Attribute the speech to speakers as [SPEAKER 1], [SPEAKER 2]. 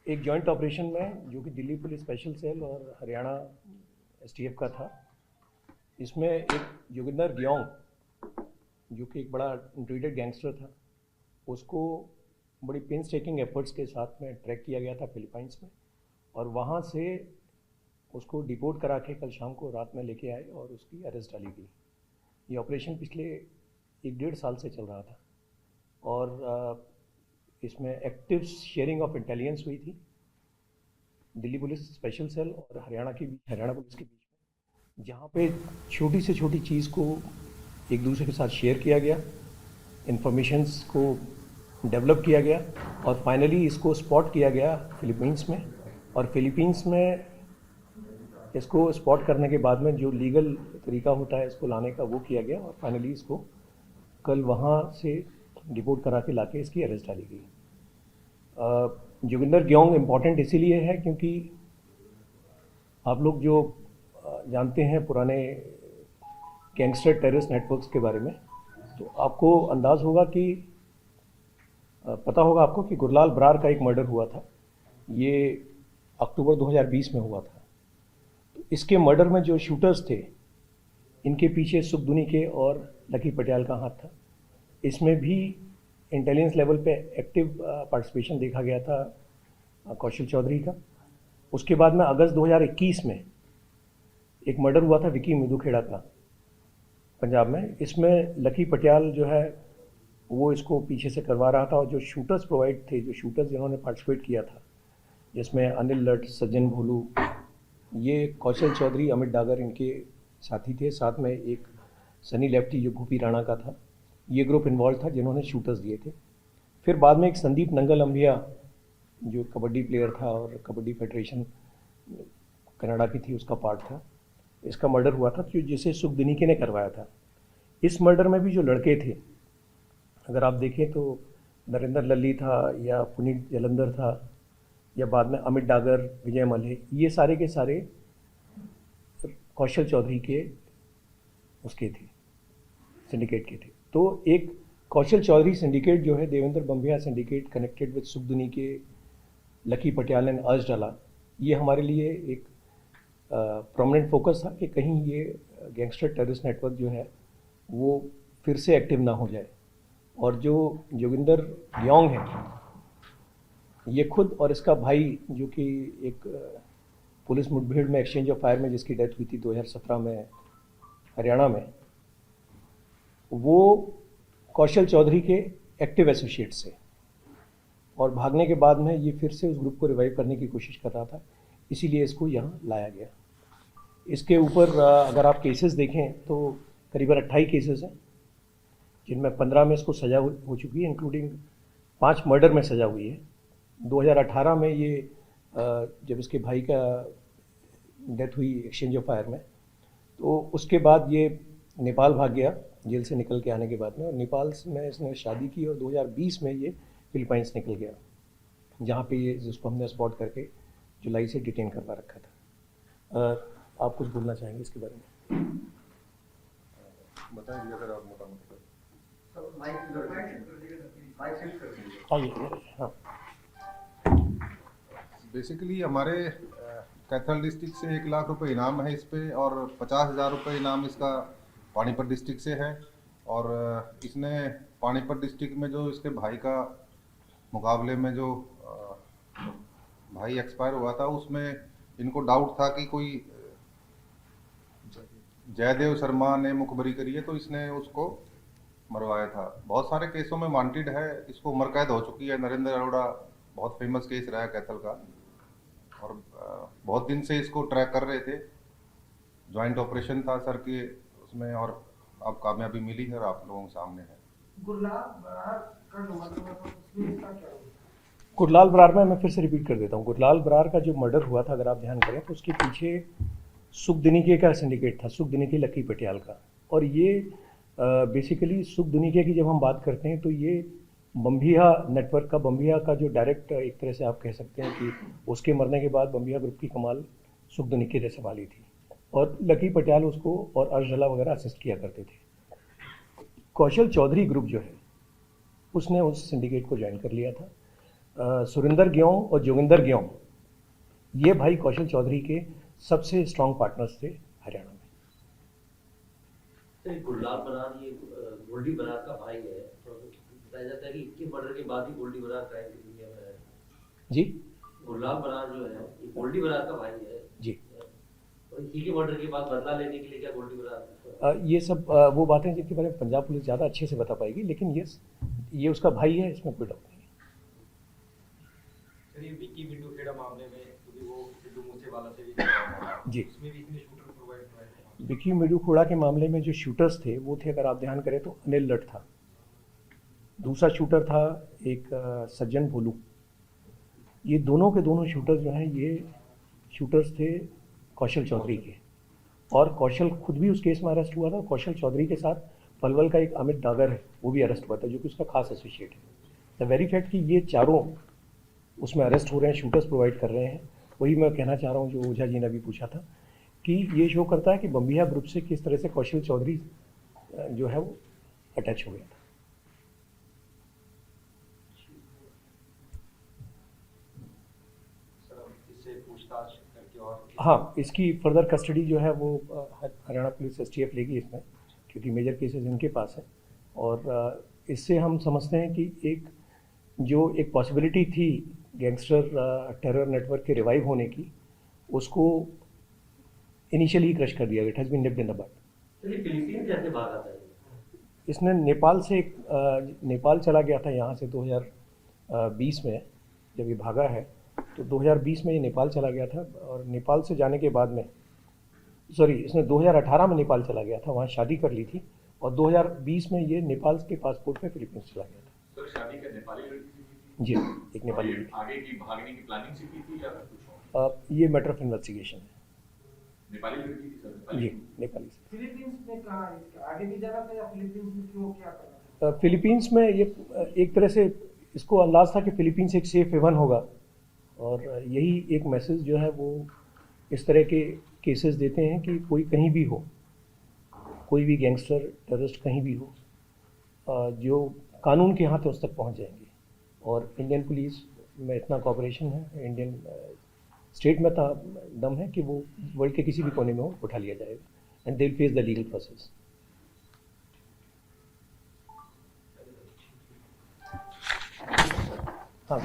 [SPEAKER 1] एक joint operation में जो कि दिल्ली पुलिस स्पेशल सेल और हरियाणा एसटीएफ का था, इसमें एक जोगिंदर गियोंग जो कि एक बड़ा इंट्रीडेड गैंगस्टर था, उसको बड़ी पेंस टेकिंग एफर्ट्स के साथ में ट्रैक किया गया था फिलीपाइंस में, और वहाँ से उसको डिपोर्ट करा के कल शाम को रात में लेके आए और उसकी अरेस्ट डाली गई। ये ऑपरेशन पिछले 1-1.5 साल से चल रहा था और इसमें एक्टिव शेयरिंग ऑफ इंटेलिजेंस हुई थी दिल्ली पुलिस स्पेशल सेल और हरियाणा पुलिस के बीच में, जहाँ पे छोटी से छोटी चीज़ को एक दूसरे के साथ शेयर किया गया, इंफॉर्मेशंस को डेवलप किया गया और फाइनली इसको स्पॉट किया गया फिलीपींस में। और फिलीपींस में इसको स्पॉट करने के बाद में जो लीगल तरीका होता है इसको लाने का, वो किया गया और फाइनली इसको कल वहाँ से डिपोर्ट करा के लाके इसकी अरेस्ट डाली गई। जोगिंदर गियोंग इम्पॉर्टेंट इसीलिए है क्योंकि आप लोग जो जानते हैं पुराने गैंगस्टर टेररिस्ट नेटवर्क्स के बारे में, तो आपको अंदाज़ होगा कि पता होगा आपको कि गुरलाल बरार का एक मर्डर हुआ था। ये अक्टूबर 2020 में हुआ था। तो इसके मर्डर में जो शूटर्स थे, इनके पीछे सुखदुनी के और लकी पटियाल का हाथ था। इसमें भी इंटेलिजेंस लेवल पे एक्टिव पार्टिसिपेशन देखा गया था कौशल चौधरी का। उसके बाद में अगस्त 2021 में एक मर्डर हुआ था विकी मिदुखेड़ा का पंजाब में। इसमें लकी पटियाल जो है वो इसको पीछे से करवा रहा था और जो शूटर्स प्रोवाइड थे, जो शूटर्स जिन्होंने पार्टिसिपेट किया था, जिसमें अनिल लट, सज्जन भोलू, ये कौशल चौधरी, अमित डागर इनके साथी थे। साथ में एक सनी लेफ्टी जो भूपी राणा का था, ये ग्रुप इन्वॉल्व था जिन्होंने शूटर्स दिए थे। फिर बाद में एक संदीप नंगल अंबिया जो कबड्डी प्लेयर था और कबड्डी फेडरेशन कनाडा की थी, उसका पार्ट था। इसका मर्डर हुआ था जिसे सुखदिनीके ने करवाया था। इस मर्डर में भी जो लड़के थे, अगर आप देखें तो नरेंद्र लल्ली था या पुनीत जलंधर था या बाद में अमित डागर, विजय मल्हे, ये सारे के सारे कौशल चौधरी के उसके थे, सिंडिकेट के थे। तो एक कौशल चौधरी सिंडिकेट जो है, Devender Bambiha syndicate connected with सुखदुनीके, लकी पटियाल एंड अर्ज डाला, ये हमारे लिए एक प्रोमिनेंट फोकस था कि कहीं ये गैंगस्टर टेररिस्ट नेटवर्क जो है वो फिर से एक्टिव ना हो जाए। और जो जोगिंदर गियोंग है, ये खुद और इसका भाई जो कि एक पुलिस मुठभेड़ में एक्सचेंज ऑफ फायर में जिसकी डेथ हुई थी 2017 में हरियाणा में, वो कौशल चौधरी के एक्टिव एसोसिएट्स थे और भागने के बाद में ये फिर से उस ग्रुप को रिवाइव करने की कोशिश कर रहा था, इसीलिए इसको यहाँ लाया गया। इसके ऊपर अगर आप केसेस देखें तो करीबन 28 केसेस हैं, जिनमें 15 में इसको सज़ा हो चुकी है, इंक्लूडिंग 5 मर्डर में सज़ा हुई है। 2018 में ये जब इसके भाई का डेथ हुई एक्सचेंज ऑफ फायर में, तो उसके बाद ये नेपाल भाग गया जेल से निकल के आने के बाद में, और नेपाल में इसने शादी की और 2020 में ये फिलीपाइंस निकल गया, जहाँ पे ये जिसको हमने स्पॉट करके जुलाई से डिटेन करवा रखा था। आप कुछ बोलना चाहेंगे इसके बारे में?
[SPEAKER 2] बताइए अगर आप मोटा-मोटी
[SPEAKER 1] हाँ,
[SPEAKER 2] बेसिकली हमारे कैथल डिस्ट्रिक्ट से 1 लाख रुपए इनाम है इस पे, और 50,000 रुपये इनाम इसका पानीपत डिस्ट्रिक्ट से है। और इसने पानीपत डिस्ट्रिक्ट में जो इसके भाई का मुकाबले में जो भाई एक्सपायर हुआ था, उसमें इनको डाउट था कि कोई जयदेव शर्मा ने मुखबरी करी है, तो इसने उसको मरवाया था। बहुत सारे केसों में वांटेड है, इसको उम्र कैद हो चुकी है। नरेंद्र अरोड़ा बहुत फेमस केस रहा है कैथल का, और बहुत दिन से इसको ट्रैक कर रहे थे। जॉइंट ऑपरेशन था सर के उसमें, और अब कामयाबी मिली है और आप लोगों के सामने है।
[SPEAKER 1] गुरलाल बरार में मैं फिर से रिपीट कर देता हूँ। गुरलाल बरार का जो मर्डर हुआ था, अगर आप ध्यान करें तो उसके पीछे सुखदिनीके का सिंडिकेट था, सुखदिनीके लकी पटियाल का। और ये बेसिकली सुखदिनीके की जब हम बात करते हैं तो ये बम्बिया नेटवर्क का, बम्बिया का जो डायरेक्ट एक तरह से आप कह सकते हैं कि उसके मरने के बाद बम्बिया ग्रुप की कमाल सुखदिनीके ने संभाली थी, और लकी पटियाल उसको और अर्शला वगैरह असिस्ट किया करते थे। कौशल चौधरी ग्रुप जो है उसने उस सिंडिकेट को ज्वाइन कर लिया था। सुरिंदर ग्योंग और जोगिंदर ग्योंग, ये भाई कौशल चौधरी के सबसे स्ट्रॉन्ग पार्टनर्स थे हरियाणा में।
[SPEAKER 3] सर, गुललाल बरार ये गोल्डी बरार का भाई है, तो बताया जाता है कि इसके मर्डर के बाद ही गोल्डी बरार क्राइम की दुनिया में है।
[SPEAKER 1] जी
[SPEAKER 3] गुललाल बरार जो है ये गोल्डी बरार का भाई है
[SPEAKER 1] जी।
[SPEAKER 3] और इसी के मर्डर के बाद बदला लेने के लिए क्या गोल्डी बरार
[SPEAKER 1] ये सब वो बातें जिनके बारे में पंजाब पुलिस ज़्यादा अच्छे से बता पाएगी, लेकिन ये उसका भाई है, इसमें कोई डाउट नहीं है।
[SPEAKER 4] सर, ये विक्की मिंटू खेड़ा मामले में क्योंकि वो सिद्धू मूसेवाला से भी
[SPEAKER 1] जी।
[SPEAKER 4] उसमें भी इसने शूटर प्रोवाइड कराया।
[SPEAKER 1] विक्की मिडू खोड़ा के मामले में जो शूटर्स थे वो थे, अगर आप ध्यान करें तो अनिल लट था, दूसरा शूटर था एक सज्जन भोलू। ये दोनों के दोनों शूटर्स जो हैं ये शूटर्स थे कौशल चौधरी के, और कौशल खुद भी उस केस में अरेस्ट हुआ था। कौशल चौधरी के साथ पलवल का एक अमित डागर है, वो भी अरेस्ट हुआ था, जो कि उसका खास एसोसिएट है। द वेरी फैक्ट कि ये चारों उसमें अरेस्ट हो रहे हैं, शूटर्स प्रोवाइड कर रहे हैं, वही मैं कहना चाह रहा हूँ जो ओझा जी ने अभी पूछा था, कि ये शो करता है कि बम्बिया ग्रुप से किस तरह से कौशल चौधरी जो है वो अटैच हो गया था।
[SPEAKER 4] सर, अब इससे पूछताछ करके और
[SPEAKER 1] हाँ, इसकी फर्दर कस्टडी जो है वो हरियाणा पुलिस STF लेगी इसमें, क्योंकि मेजर केसेस इनके पास है। और इससे हम समझते हैं कि एक पॉसिबिलिटी थी गैंगस्टर टेरर नेटवर्क के रिवाइव होने की, उसको इनिशियली क्रश कर दिया गया। It has been nipped in the bud.
[SPEAKER 3] तो ये फिलीपींस कैसे भागा था?
[SPEAKER 1] इसने नेपाल चला गया था यहाँ से 2020 में, जब ये भागा है तो 2020 में ये नेपाल चला गया था, और नेपाल से जाने के बाद में इसने 2018 में नेपाल चला गया था, वहाँ शादी कर ली थी, और 2020 में ये नेपाल के पासपोर्ट पे फिलीपींस चला गया था।
[SPEAKER 5] सर, शादी का नेपाली लड़की से की थी?
[SPEAKER 1] जी, एक नेपाली लड़की।
[SPEAKER 5] आगे की भागने की प्लानिंग से की थी या फिर कुछ और?
[SPEAKER 1] ये मैटर ऑफ इन्वेस्टिगेशन है।
[SPEAKER 5] नेपाली लड़की थी सर?
[SPEAKER 1] जी, नेपाली से।
[SPEAKER 6] फिलीपींस में कहाँ इसका आगे भी जाना था या फिलीपींस में क्यों, क्या करना था?
[SPEAKER 1] फिलीपींस में ये एक तरह से इसको अंदाज था कि फिलीपींस एक सेफ हेवन होगा, और यही एक मैसेज जो है वो इस तरह के केसेस देते हैं कि कोई कहीं भी हो, कोई भी गैंगस्टर टेररिस्ट कहीं भी हो, जो कानून के हाथ उस तक पहुंच जाएंगे। और इंडियन पुलिस में इतना कॉपरेशन है, इंडियन स्टेट में दम है कि वो वर्ल्ड के किसी भी कोने में हो, उठा लिया जाएगा, and they will face the legal process. हाँ।